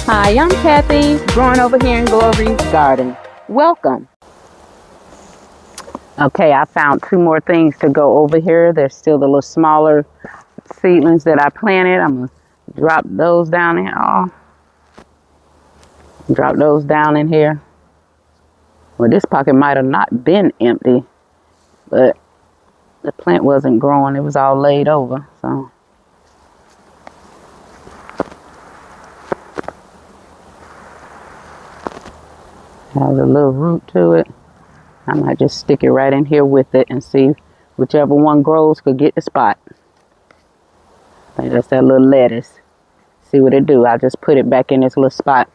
Hi, I'm Kathy, growing over here in Glory's garden. Welcome. Okay, I found two more things to go over here. There's still the little smaller seedlings that I planted. I'm going to drop those down in. Oh, drop those down in here. Well, this pocket might have not been empty, but the plant wasn't growing. It was all laid over, so. Has a little root to it. I might just stick it right in here with it and see whichever one grows could get the spot. I think that's that little lettuce. See what it do. I just put it back in this little spot.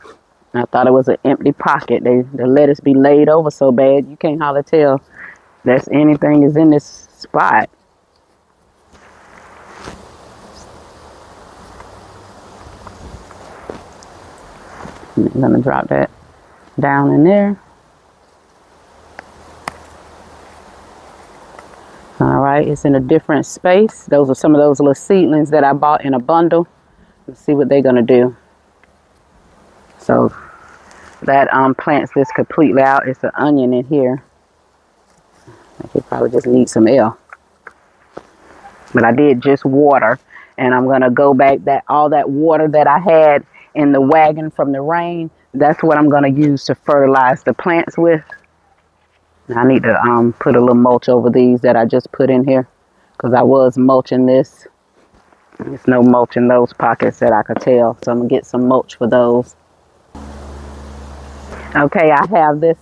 I thought it was an empty pocket. The lettuce be laid over so bad you can't hardly tell there's anything is in this spot. I'm gonna drop that down in there. All right, it's in a different space. Those are some of those little seedlings that I bought in a bundle. Let's see what they're gonna do. So that plants this completely out. It's an onion in here. I could probably just need some air. But I did just water, and I'm gonna go back that all that water that I had in the wagon from the rain. That's what I'm gonna use to fertilize the plants with. I need to put a little mulch over these that I just put in here because I was mulching this. There's no mulch in those pockets that I could tell, so I'm gonna get some mulch for those. Okay, I have this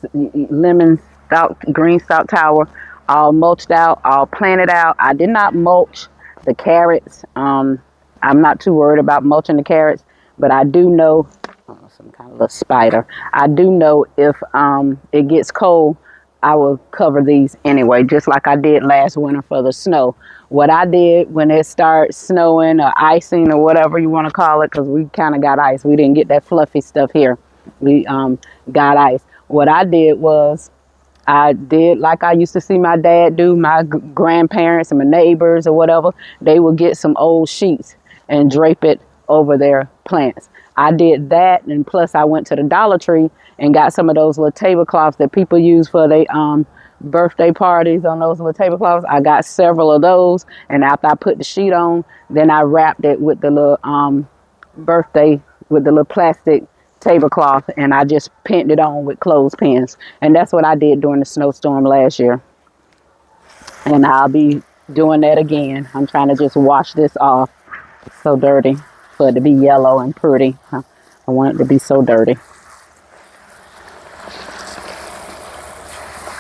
green stalk tower all mulched out, all planted out. I did not mulch the carrots. I'm not too worried about mulching the carrots, but I do know, some kind of little spider. I do know if it gets cold, I will cover these anyway, just like I did last winter for the snow. What I did when it starts snowing or icing or whatever you want to call it, because we kind of got ice. We didn't get that fluffy stuff here. We got ice. What I did was I did like I used to see my dad do, my grandparents and my neighbors or whatever. They would get some old sheets and drape it over their plants. I did that, and plus I went to the Dollar Tree and got some of those little tablecloths that people use for their birthday parties on those little tablecloths. I got several of those, and after I put the sheet on, then I wrapped it with the little with the little plastic tablecloth, and I just pinned it on with clothespins. And that's what I did during the snowstorm last year. And I'll be doing that again. I'm trying to just wash this off. It's so dirty for it to be yellow and pretty. I want it to be so dirty.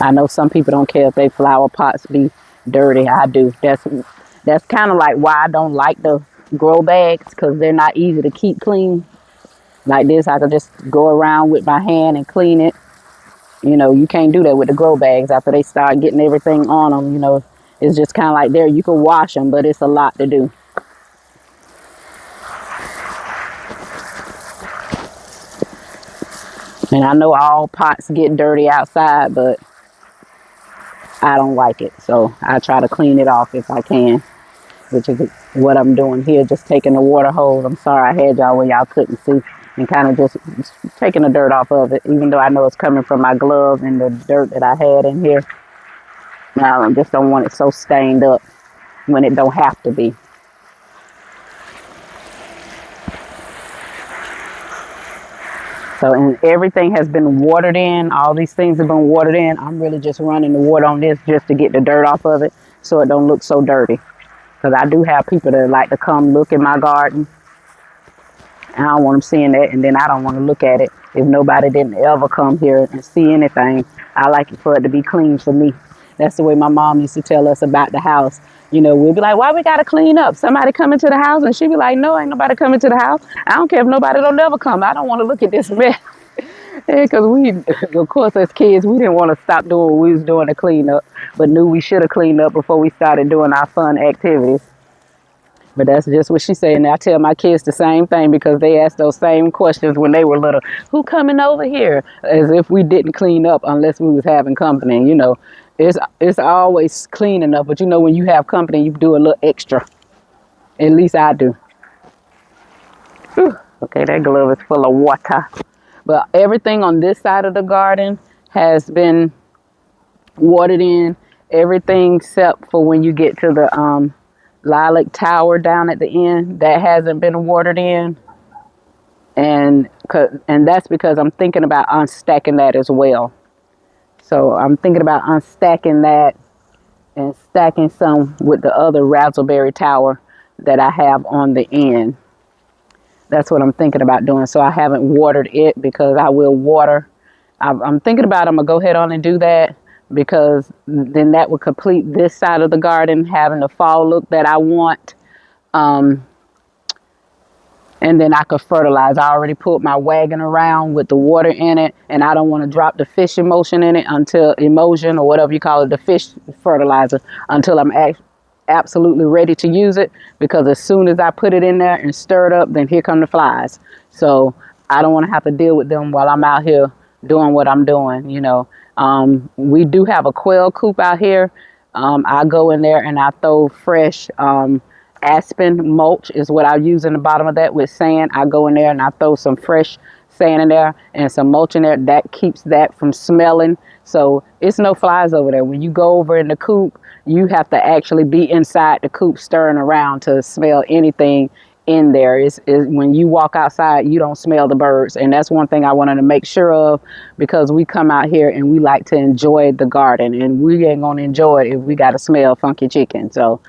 I know some people don't care if they flower pots be dirty. I do. That's kind of like why I don't like the grow bags, because they're not easy to keep clean. Like this, I could just go around with my hand and clean it. You know, you can't do that with the grow bags. After they start getting everything on them, you know, it's just kind of like there. You can wash them, but it's a lot to do. And I know all pots get dirty outside, but I don't like it. So I try to clean it off if I can, which is what I'm doing here. Just taking the water hose. I'm sorry I had y'all where y'all couldn't see, and kind of just taking the dirt off of it, even though I know it's coming from my glove and the dirt that I had in here. Now I just don't want it so stained up when it don't have to be. So, and everything has been watered in. All these things have been watered in. I'm really just running the water on this just to get the dirt off of it so it don't look so dirty. Because I do have people that like to come look in my garden. I don't want them seeing that, and then I don't want to look at it if nobody didn't ever come here and see anything. I like it for it to be clean for me. That's the way my mom used to tell us about the house. You know, we'd be like, why we got to clean up? Somebody coming to the house? And she'd be like, no, ain't nobody coming to the house. I don't care if nobody don't ever come. I don't want to look at this mess. Because we, of course, as kids, we didn't want to stop doing what we was doing to clean up, but knew we should have cleaned up before we started doing our fun activities. But that's just what she said. And I tell my kids the same thing because they asked those same questions when they were little. Who coming over here? As if we didn't clean up unless we was having company. You know, it's always clean enough. But you know, when you have company, you do a little extra. At least I do. Whew. Okay, that glove is full of water. But everything on this side of the garden has been watered in. Everything except for when you get to the lilac tower down at the end, that hasn't been watered in. And that's because I'm thinking about unstacking that as well. So I'm thinking about unstacking that and stacking some with the other raspberry tower that I have on the end. That's what I'm thinking about doing. So I haven't watered it because I will water. I'm thinking about I'm going to go ahead on and do that because then that would complete this side of the garden, having the fall look that I want. Um, and then I could fertilize. I already put my wagon around with the water in it, and I don't want to drop the fish emulsion in it until emulsion or whatever you call it, the fish fertilizer, until I'm absolutely ready to use it. Because as soon as I put it in there and stir it up, then here come the flies. So I don't want to have to deal with them while I'm out here doing what I'm doing. We do have a quail coop out here. I go in there and I throw fresh aspen mulch is what I use in the bottom of that with sand. I go in there and I throw some fresh sand in there and some mulch in there. That keeps that from smelling. So it's no flies over there. When you go over in the coop, you have to actually be inside the coop stirring around to smell anything in there. Is when you walk outside, you don't smell the birds. And that's one thing I wanted to make sure of, because we come out here and we like to enjoy the garden, and we ain't going to enjoy it if we got to smell funky chicken. So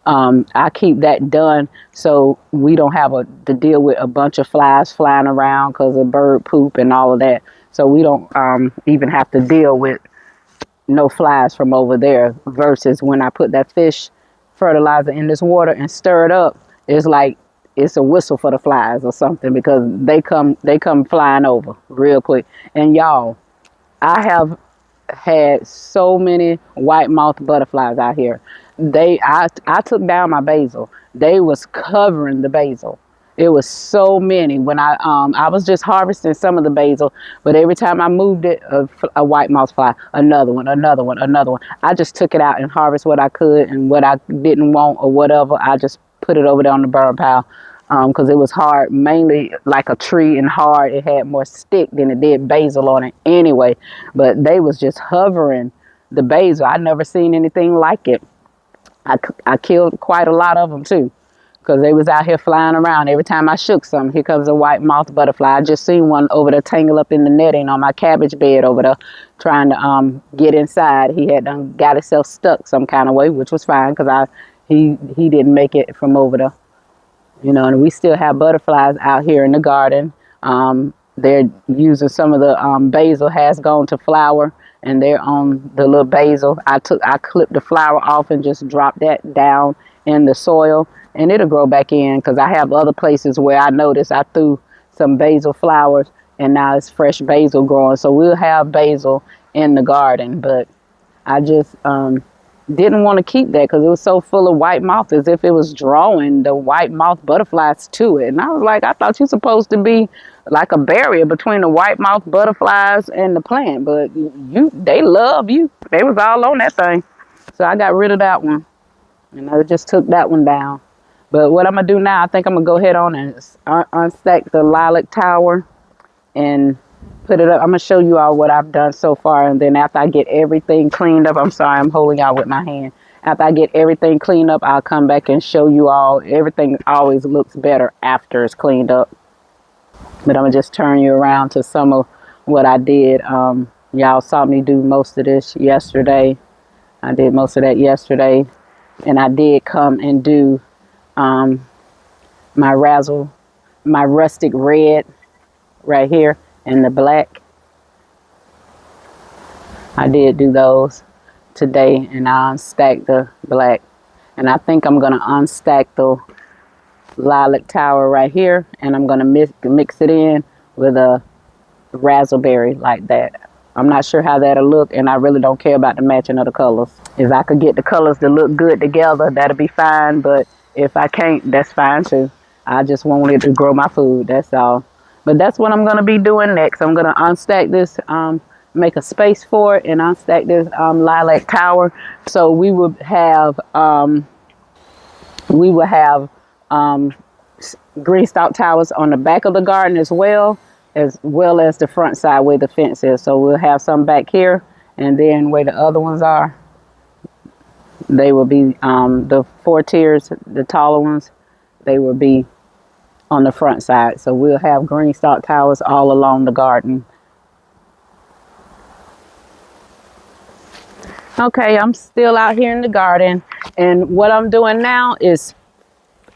I keep that done so we don't have to deal with a bunch of flies flying around because of bird poop and all of that. So we don't even have to deal with no flies from over there, versus when I put that fish fertilizer in this water and stir it up, it's like it's a whistle for the flies or something, because they come flying over real quick. And y'all, I have had so many white moth butterflies out here. I took down my basil. They was covering the basil. It was so many. When I was just harvesting some of the basil, but every time I moved it, a white moth fly, another one, another one, another one. I just took it out and harvest what I could, and what I didn't want or whatever, I just put it over there on the burn pile. Because it was hard, mainly like a tree and hard. It had more stick than it did basil on it anyway. But they was just hovering the basil. I never seen anything like it. I killed quite a lot of them too, because they was out here flying around. Every time I shook some, here comes a white moth butterfly. I just seen one over there tangled up in the netting on my cabbage bed over there, trying to get inside. He had got himself stuck some kind of way, which was fine, because he didn't make it from over there. And we still have butterflies out here in the garden. They're using some of the basil has gone to flower, and they're on the little basil. I clipped the flower off and just dropped that down in the soil, and it'll grow back in, because I have other places where I noticed I threw some basil flowers and now it's fresh basil growing. So we'll have basil in the garden, but I just didn't want to keep that because it was so full of white moth, as if it was drawing the white moth butterflies to it. And I was like, I thought you're supposed to be like a barrier between the white moth butterflies and the plant, but they love you. They was all on that thing. So I got rid of that one, and I just took that one down. But what I'm gonna do now, I think I'm gonna go ahead on and unstack the lilac tower and put it up. I'm gonna show you all what I've done so far, and then after I get everything cleaned up, I'm sorry, I'm holding out with my hand. After I get everything cleaned up, I'll come back and show you all. Everything always looks better after it's cleaned up. But I'm gonna just turn you around to some of what I did. Y'all saw me do most of this yesterday. I did most of that yesterday, and I did come and do my rustic red right here and the black. I did do those today, and I unstacked the black, and I think I'm gonna unstack the lilac tower right here, and I'm gonna mix it in with a raspberry like that. I'm not sure how that'll look, and I really don't care about the matching of the colors. If I could get the colors to look good together, that'll be fine, but if I can't, that's fine too. I just want it to grow my food, that's all. But that's what I'm going to be doing next. I'm going to unstack this, make a space for it, and unstack this lilac tower. So we will have green stalk towers on the back of the garden as well as the front side where the fence is. So we'll have some back here, and then where the other ones are, they will be the 4 tiers, the taller ones, they will be on the front side. So we'll have green stalk towers all along the garden. Okay, I'm still out here in the garden, and what I'm doing now is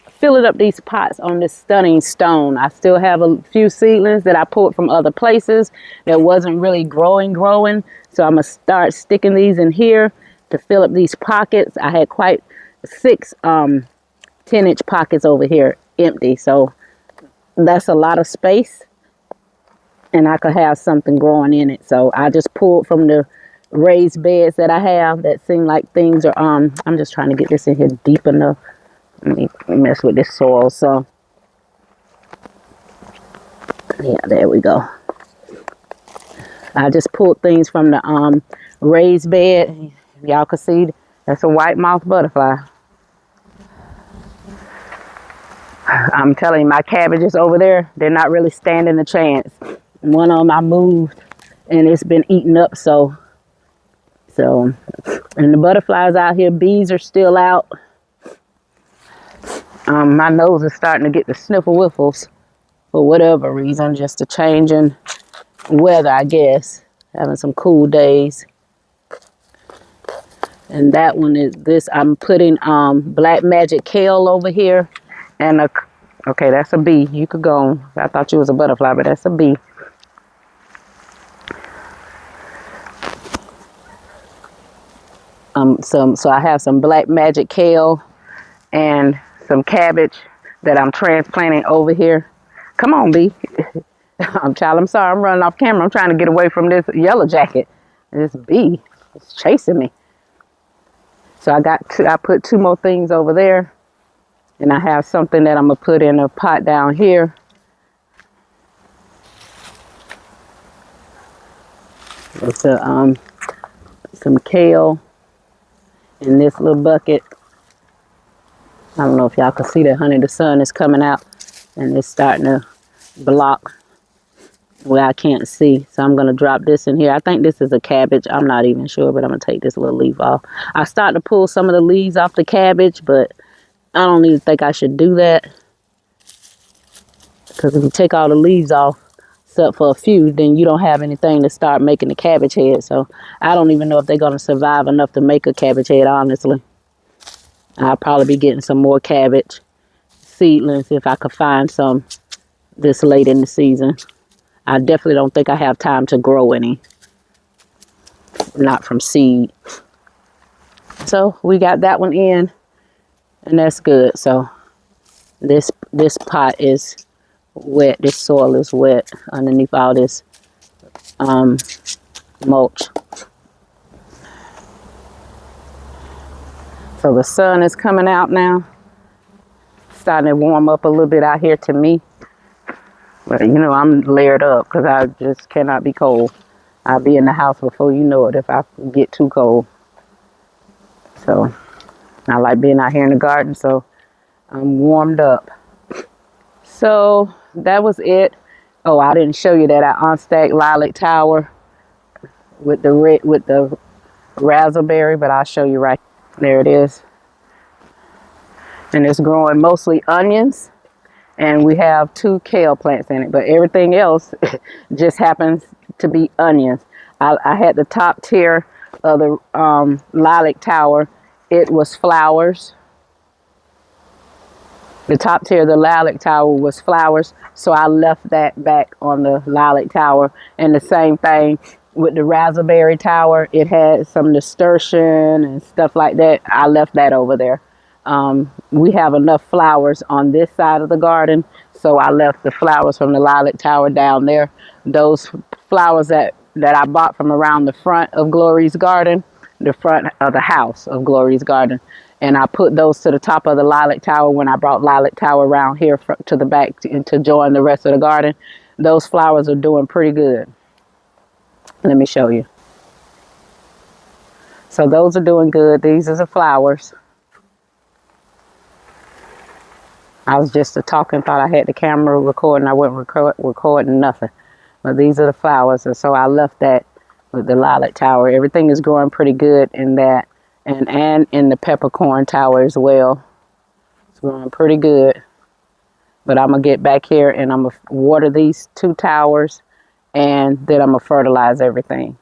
filling up these pots on this stunning stone. I still have a few seedlings that I pulled from other places that wasn't really growing. So I'm gonna start sticking these in here to fill up these pockets. I had quite 6 10-inch pockets over here empty, so that's a lot of space, and I could have something growing in it. So I just pulled from the raised beds that I have that seem like things are I'm just trying to get this in here deep enough. Let me mess with this soil. So yeah, there we go. I just pulled things from the raised bed. Y'all can see that's a white moth butterfly. I'm telling you, my cabbages over there, they're not really standing a chance. One of them I moved and it's been eaten up. So and the butterflies out here, bees are still out. My nose is starting to get the sniffle whiffles for whatever reason, just a change in weather, I guess. Having some cool days. And that one is this. I'm putting black magic kale over here, and okay, that's a bee. You could go on. I thought you was a butterfly, but that's a bee. So I have some black magic kale and some cabbage that I'm transplanting over here. Come on, bee. I'm sorry, I'm running off camera. I'm trying to get away from this yellow jacket. This bee is chasing me. So I put 2 more things over there, and I have something that I'm gonna put in a pot down here. It's some kale in this little bucket. I don't know if y'all can see that, honey. The sun is coming out and it's starting to block where I can't see. So I'm going to drop this in here. I think this is a cabbage. I'm not even sure, but I'm going to take this little leaf off. I started to pull some of the leaves off the cabbage, but I don't even think I should do that. Because if you take all the leaves off, except for a few, then you don't have anything to start making the cabbage head. So I don't even know if they're going to survive enough to make a cabbage head, honestly. I'll probably be getting some more cabbage seedlings if I could find some this late in the season. I definitely don't think I have time to grow any. Not from seed. So we got that one in, and that's good. So this pot is wet. This soil is wet underneath all this mulch. So the sun is coming out now. Starting to warm up a little bit out here to me. But you know, I'm layered up because I just cannot be cold. I'll be in the house before you know it if I get too cold. So I like being out here in the garden, so I'm warmed up. So that was it. Oh, I didn't show you that I unstacked lilac tower with the raspberry, but I'll show you right there. It is, and it's growing mostly onions, and we have 2 kale plants in it, but everything else just happens to be onions. I had the top tier of the lilac tower. It was flowers. The top tier of the lilac tower was flowers, so I left that back on the lilac tower. And the same thing with the raspberry tower. It had some nasturtium and stuff like that. I left that over there. We have enough flowers on this side of the garden, so I left the flowers from the lilac tower down there. Those flowers that I bought from around the front of Glory's garden, the front of the house of Glory's garden. And I put those to the top of the lilac tower when I brought lilac tower around here to the back to join the rest of the garden. Those flowers are doing pretty good. Let me show you. So those are doing good. These are the flowers. I was just talking, thought I had the camera recording. I wasn't recording nothing. But these are the flowers, and so I left that with the lilac tower. Everything is growing pretty good in that, and in the peppercorn tower as well. It's growing pretty good. But I'm gonna get back here and I'm gonna water these two towers, and then I'm gonna fertilize everything.